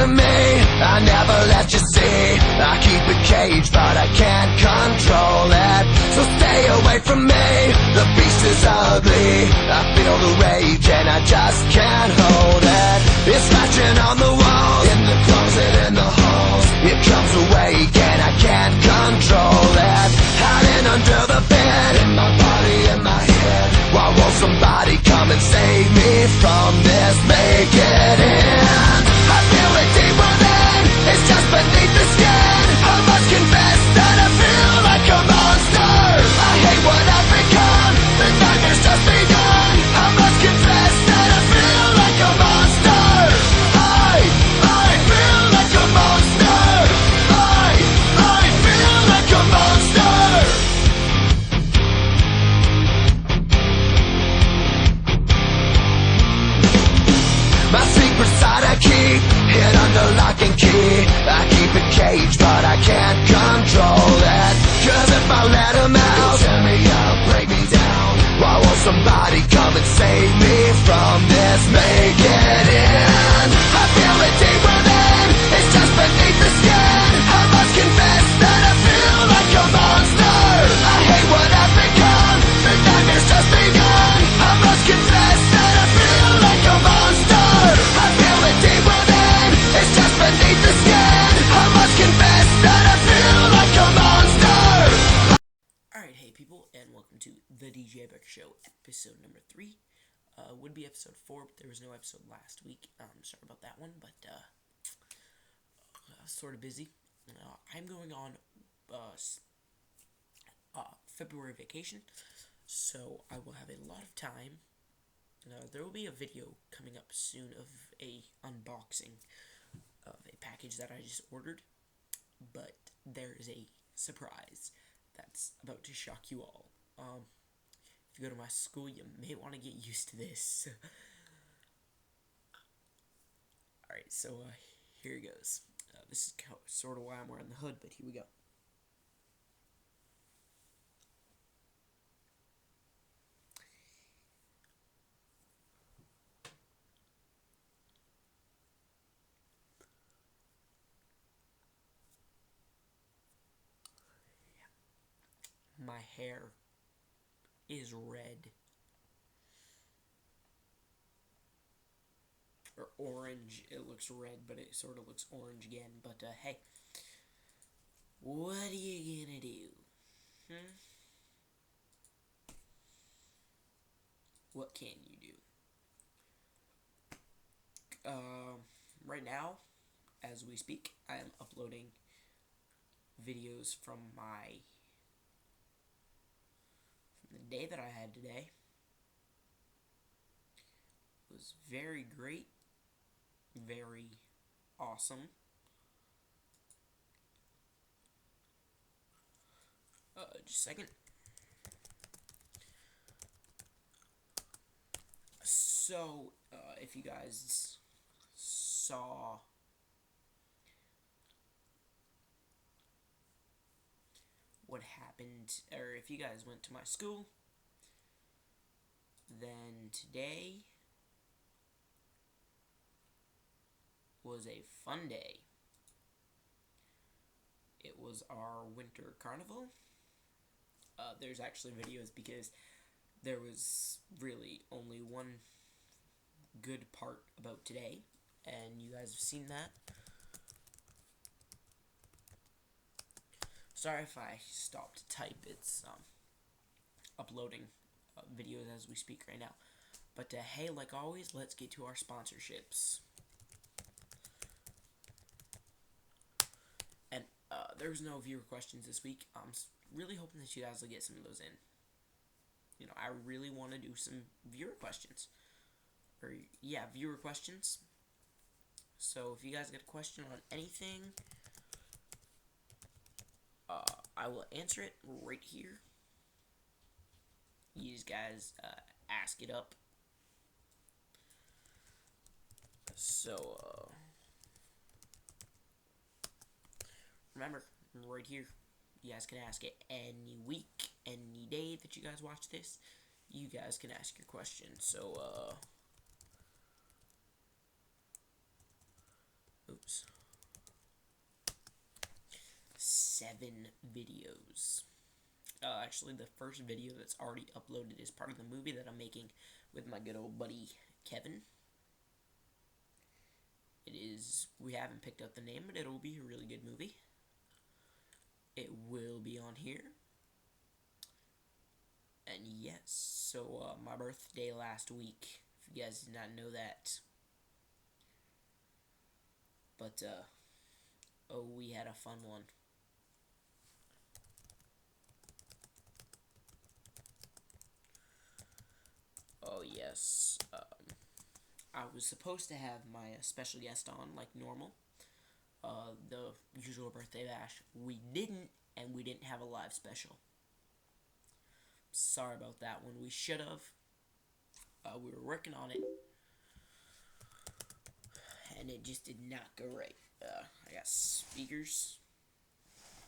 to me, I never let you see. I keep it caged, but I can't control it. So stay away from me, the beast is ugly. I feel the rage and I just can't hold it. It's scratching on the walls, in the closet, in the halls. It comes awake and I can't control it. Hiding under the bed, in my body, in my head. Why won't somebody come and save me from this? Make it end. I feel it deep within, it's just beneath the skin. I must confess that I feel like a monster. I hate what I've become, the nightmare's just begun. I must confess that I feel like a monster. I feel like a monster. I feel like a monster. My secret side I keep hid under lock and key. I keep it caged, but I can't control it. Cause if I let him out, he'll tear me up, break me down. Why won't somebody come and save me from this? Make it end. I feel it deep within, it's just beneath the skin. I must confess that I feel like a monster. I hate what I've become, the nightmare's just begun. I must confess that I feel like a monster. I feel it deep within, it's just beneath the skin. I must confess that I feel like a monster. Alright, hey people, and welcome to the DJ Becker Show, episode number 3. Would be episode 4, but there was no episode last week. Sorry about that one, but sort of busy. I'm going on February vacation, so I will have a lot of time. There will be a video coming up soon of a unboxing of a package that I just ordered, but there is a surprise that's about to shock you all. If you go to my school, you may want to get used to this. Alright, so here it goes. This is sort of why I'm wearing the hood, but here we go. My hair is red. Or orange. It looks red, but it sort of looks orange again. But, hey. What are you gonna do? What can you do? Right now, as we speak, I am uploading videos from the day that I had today. It was very great, very awesome. Just a second. So, if you guys saw what happened, or if you guys went to my school, then today was a fun day. It was our winter carnival. There's actually videos because there was really only one good part about today, and you guys have seen that. Sorry if I stopped to type. It's uploading videos as we speak right now. But hey, like always, let's get to our sponsorships. And there's no viewer questions this week. I'm really hoping that you guys will get some of those in. You know, I really want to do some viewer questions. Or, yeah, viewer questions. So, if you guys got a question on anything, I will answer it right here. You guys ask it up. So, remember, right here, you guys can ask it any week, any day that you guys watch this. You guys can ask your question. So, Oops. 7 videos. Actually, the first video that's already uploaded is part of the movie that I'm making with my good old buddy Kevin. We haven't picked out the name, but it'll be a really good movie. It will be on here. And yes, so my birthday last week, if you guys did not know that. But, we had a fun one. Oh, yes. I was supposed to have my special guest on, like normal. The usual birthday bash. We didn't, and we didn't have a live special. Sorry about that one. We should have. We were working on it, and it just did not go right. I got speakers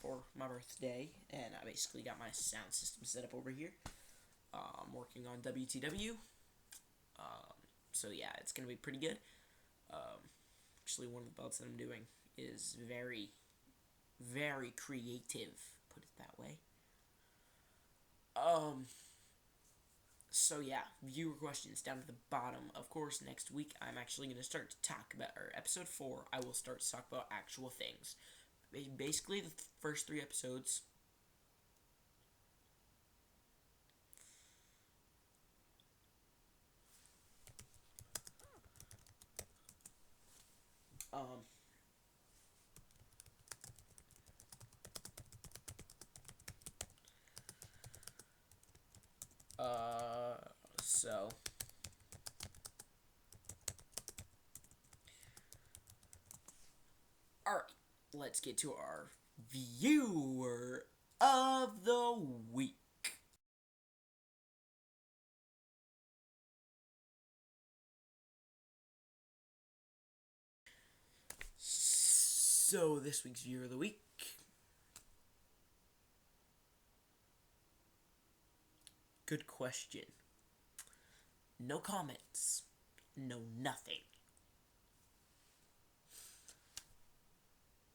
for my birthday, and I basically got my sound system set up over here. I'm working on WTW. So yeah, it's gonna be pretty good. Actually, one of the belts that I'm doing is very, very creative. Put it that way. So yeah, viewer questions down at the bottom. Of course, next week I'm actually gonna start to talk about, or episode 4, I will start to talk about actual things. Basically, the first 3 episodes. So alright, let's get to our viewer of the week. So this week's viewer of the week, good question. No comments. No nothing.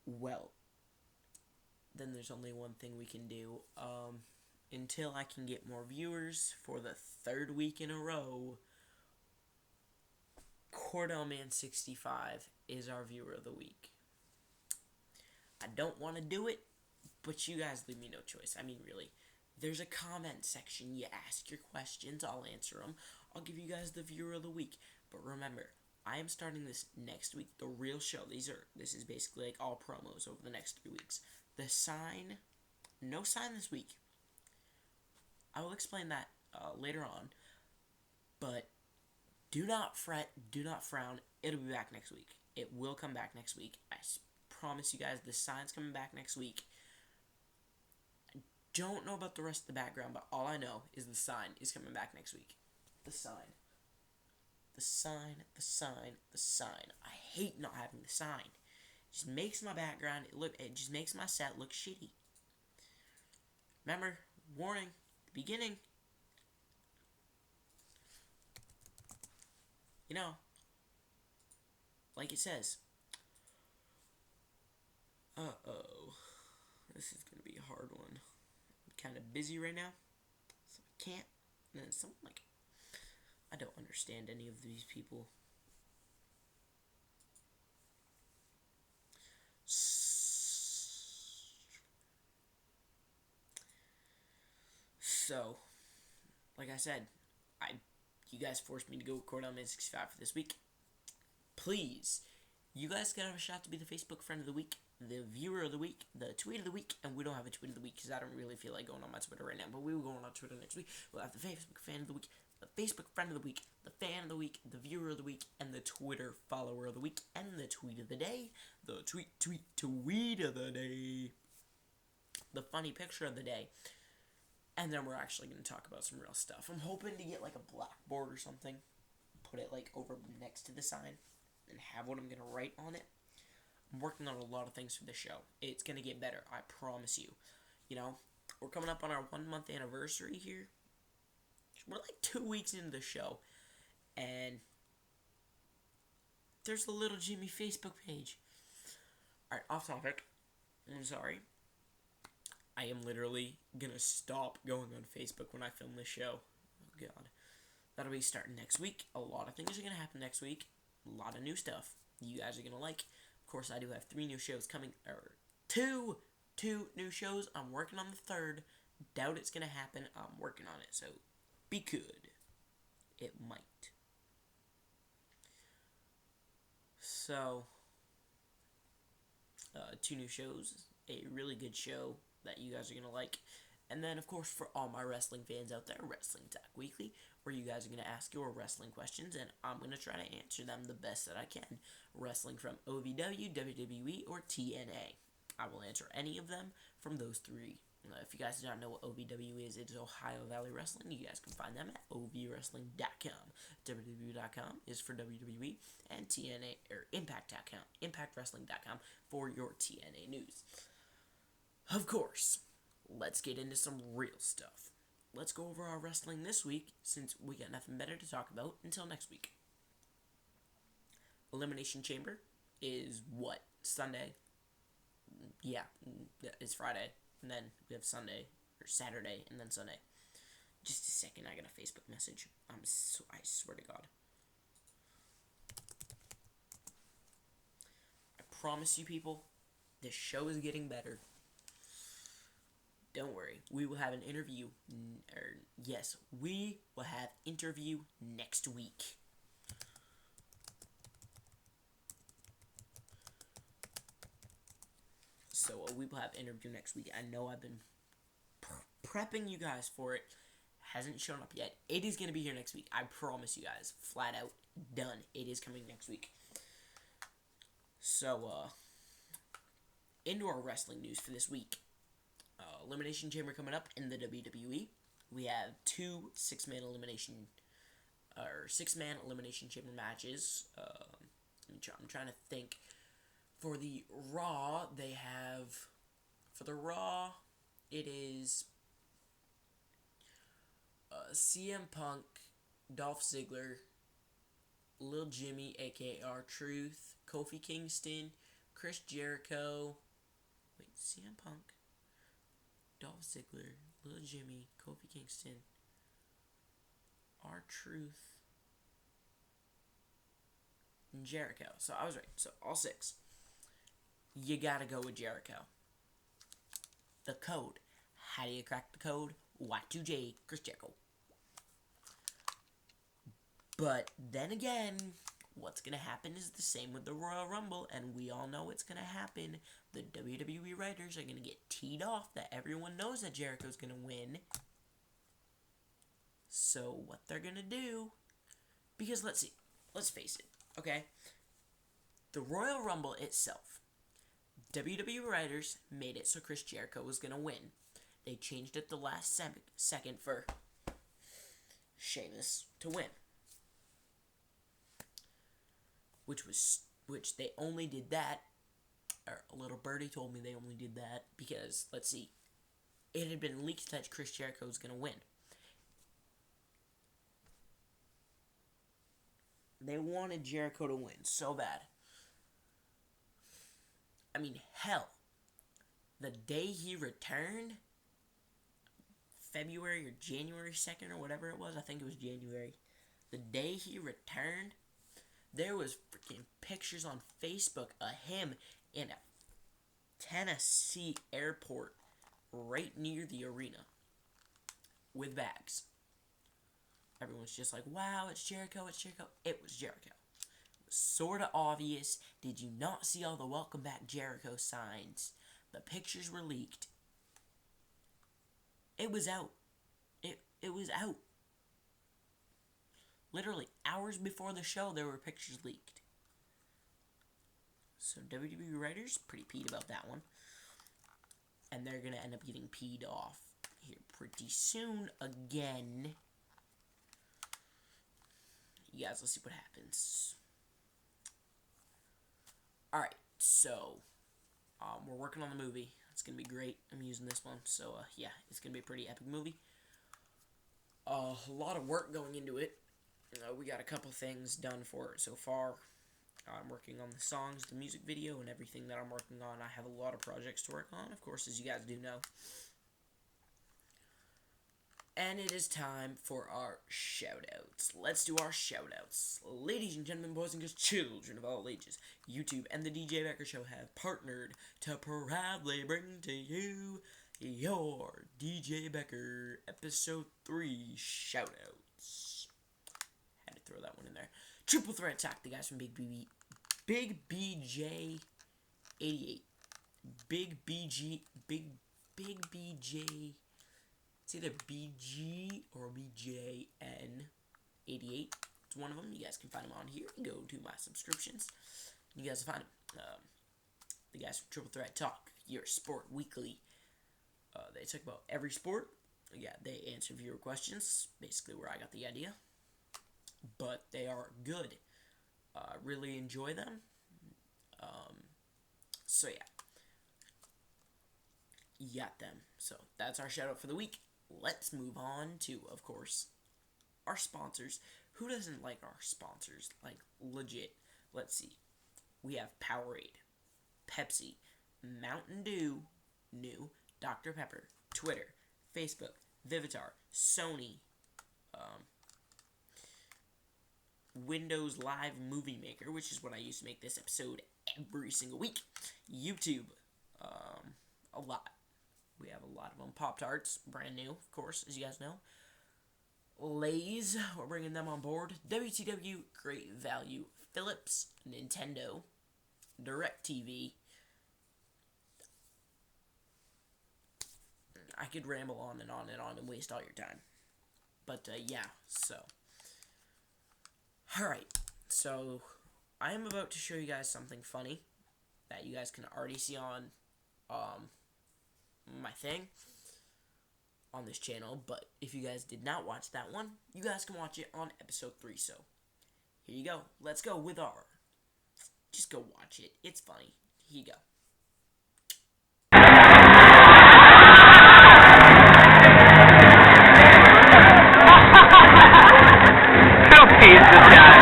Well, then there's only one thing we can do. Until I can get more viewers for the 3rd week in a row, CordellMan65 is our viewer of the week. I don't want to do it, but you guys leave me no choice. I mean, really. There's a comment section. You ask your questions, I'll answer them. I'll give you guys the viewer of the week. But remember, I am starting this next week, the real show. This is basically like all promos over the next 3 weeks. The sign, no sign this week. I will explain that later on. But do not fret, do not frown. It'll be back next week. It will come back next week. I promise you guys, the sign's coming back next week. I don't know about the rest of the background, but all I know is the sign is coming back next week. The sign. The sign, the sign, the sign. I hate not having the sign. It just makes my background, it just makes my set look shitty. Remember, warning, beginning. You know, like it says. This is going to be a hard one. I'm kind of busy right now, so I can't. And then someone like, I don't understand any of these people. So, like I said, you guys forced me to go with CordellMan65 for this week. Please, you guys can have a shot to be the Facebook friend of the week, the viewer of the week, the tweet of the week, and we don't have a tweet of the week because I don't really feel like going on my Twitter right now, but we will go on Twitter next week. We'll have the Facebook fan of the week, the Facebook friend of the week, the fan of the week, the viewer of the week, and the Twitter follower of the week, and the tweet of the day, the tweet of the day, the funny picture of the day. And then we're actually going to talk about some real stuff. I'm hoping to get like a blackboard or something, put it like over next to the sign, and have what I'm going to write on it. I'm working on a lot of things for the show. It's going to get better, I promise you. You know, we're coming up on our 1-month anniversary here. We're like 2 weeks into the show. And there's the Little Jimmy Facebook page. Alright, off topic. I'm sorry. I am literally gonna stop going on Facebook when I film this show. Oh god. That'll be starting next week. A lot of things are gonna happen next week. A lot of new stuff you guys are gonna like. Of course, I do have 3 new shows coming, or two new shows. I'm working on the 3rd. Doubt it's gonna happen. I'm working on it, so be good. It might. So, 2 new shows. A really good show that you guys are gonna like. And then, of course, for all my wrestling fans out there, Wrestling Talk Weekly, where you guys are going to ask your wrestling questions, and I'm going to try to answer them the best that I can. Wrestling from OVW, WWE, or TNA. I will answer any of them from those 3. If you guys do not know what OVW is, it is Ohio Valley Wrestling. You guys can find them at ovwrestling.com. WWE.com is for WWE, and TNA, or Impact.com, impactwrestling.com for your TNA news. Of course, let's get into some real stuff. Let's go over our wrestling this week, since we got nothing better to talk about until next week. Elimination Chamber is what? Sunday? Yeah, it's Friday, and then we have Sunday, or Saturday, and then Sunday. Just a second, I got a Facebook message. I swear to God. I promise you people, this show is getting better. Don't worry, we will have an interview, we will have interview next week. So we will have interview next week. I know I've been prepping you guys for it. Hasn't shown up yet. It is going to be here next week. I promise you guys. Flat out. Done. It is coming next week. So, into our wrestling news for this week. Elimination Chamber coming up in the WWE. We have 2 6-man elimination chamber matches. I'm trying to think. For the Raw, it is CM Punk, Dolph Ziggler, Lil Jimmy, aka R-Truth, Kofi Kingston, Chris Jericho. Wait, CM Punk, Dolph Ziggler, Lil Jimmy, Kofi Kingston, R-Truth, and Jericho. So I was right. So all 6. You gotta go with Jericho. The code. How do you crack the code? Y2J, Chris Jericho. But then again, what's gonna happen is the same with the Royal Rumble, and we all know what's gonna happen. The WWE writers are gonna get teed off that everyone knows that Jericho's gonna win. So what they're gonna do, because let's face it, okay? The Royal Rumble itself, WWE writers made it so Chris Jericho was going to win. They changed it the last second for Sheamus to win. Which they only did that, or a little birdie told me they only did that because, let's see, it had been leaked that Chris Jericho was going to win. They wanted Jericho to win so bad. I mean, hell, the day he returned, February or January 2nd or whatever it was, I think it was January, the day he returned, there was freaking pictures on Facebook of him in a Tennessee airport right near the arena with bags. Everyone's just like, wow, it's Jericho, it's Jericho. It was Jericho. Sort of obvious. Did you not see all the welcome back Jericho signs? The pictures were leaked. It was out. It was out. Literally hours before the show, there were pictures leaked. So WWE writers pretty peed about that one, and they're gonna end up getting peed off here pretty soon again. You guys, let's see what happens. Alright, so, we're working on the movie. It's going to be great. I'm using this one, so, yeah, it's going to be a pretty epic movie. A lot of work going into it. We got a couple things done for it so far. I'm working on the songs, the music video, and everything that I'm working on. I have a lot of projects to work on, of course, as you guys do know. And it is time for our shoutouts. Let's do our shoutouts. Ladies and gentlemen, boys and girls, children of all ages, YouTube and the DJ Becker Show have partnered to proudly bring to you your DJ Becker Episode 3 shoutouts. Had to throw that one in there. Triple Threat Attack, the guys from Big BJ 88. Big BJ. It's either BG or BJN 88. It's one of them. You guys can find them on here. Go to my subscriptions. You guys will find them. The guys from Triple Threat Talk, your sport weekly. They talk about every sport. Yeah, they answer viewer questions. Basically where I got the idea. But they are good. Really enjoy them. So yeah. You got them. So that's our shout out for the week. Let's move on to, of course, our sponsors. Who doesn't like our sponsors? Like, legit. Let's see. We have Powerade, Pepsi, Mountain Dew, new, Dr. Pepper, Twitter, Facebook, Vivitar, Sony, Windows Live Movie Maker, which is what I used to make this episode every single week, YouTube, a lot. We have a lot of them. Pop-Tarts, brand new, of course, as you guys know. Lay's, we're bringing them on board. WTW, great value. Philips, Nintendo, DirecTV. I could ramble on and on and on and waste all your time. But, yeah, so. Alright, so I am about to show you guys something funny that you guys can already see on, my thing on this channel, but if you guys did not watch that one, you guys can watch it on episode 3, so here you go. Let's go with our, just go watch it. It's funny. Here you go. How pays this guy?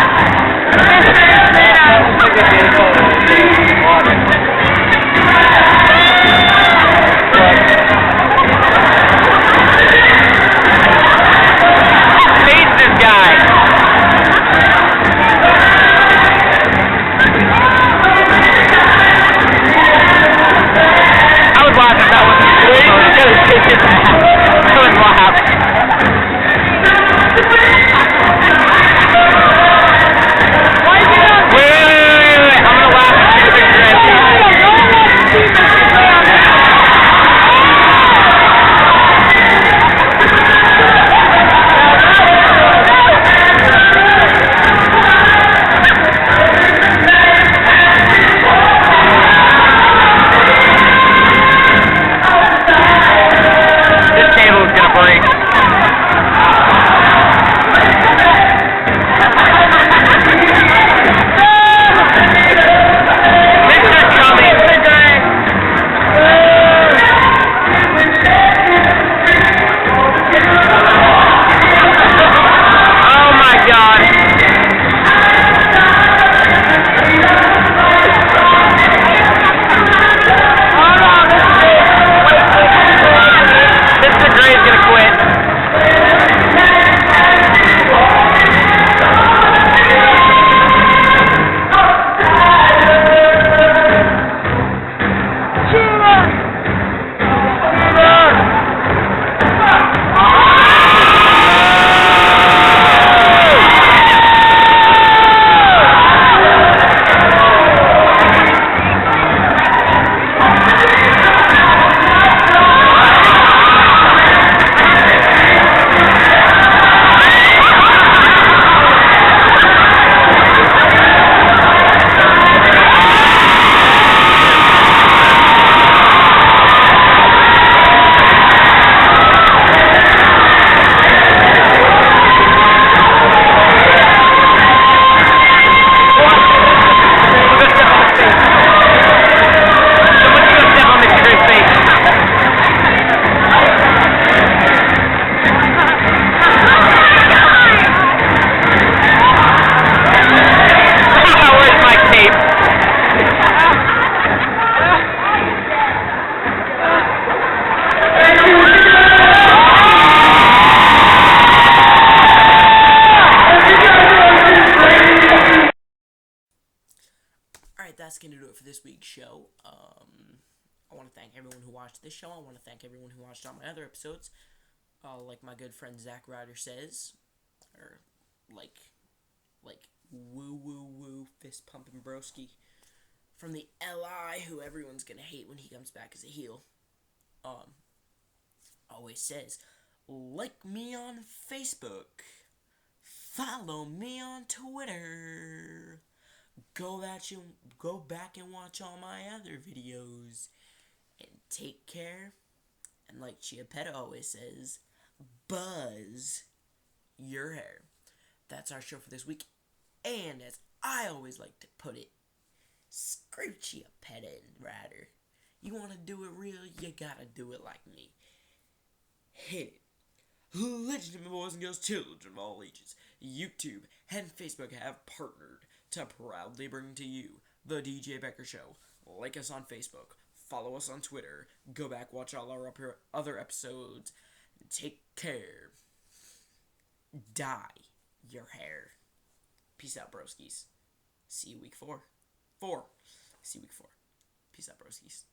everyone who watched this show. I want to thank everyone who watched all my other episodes. Like my good friend Zach Ryder says, or like woo woo woo fist pumping broski from the LI, who everyone's gonna hate when he comes back as a heel. Always says, like me on Facebook, follow me on Twitter, go back and watch all my other videos, and take care. And like Chiappetta always says, buzz your hair. That's our show for this week. And as I always like to put it, screw Chiappetta and Ryder. You want to do it real, you gotta do it like me. Hit it. Ladies and boys and girls, children of all ages, YouTube and Facebook have partnered to proudly bring to you the DJ Becker Show. Like us on Facebook, follow us on Twitter, go back, watch all our other episodes, take care. Dye your hair. Peace out, broskies. See you week 4. See you week 4. Peace out, broskies.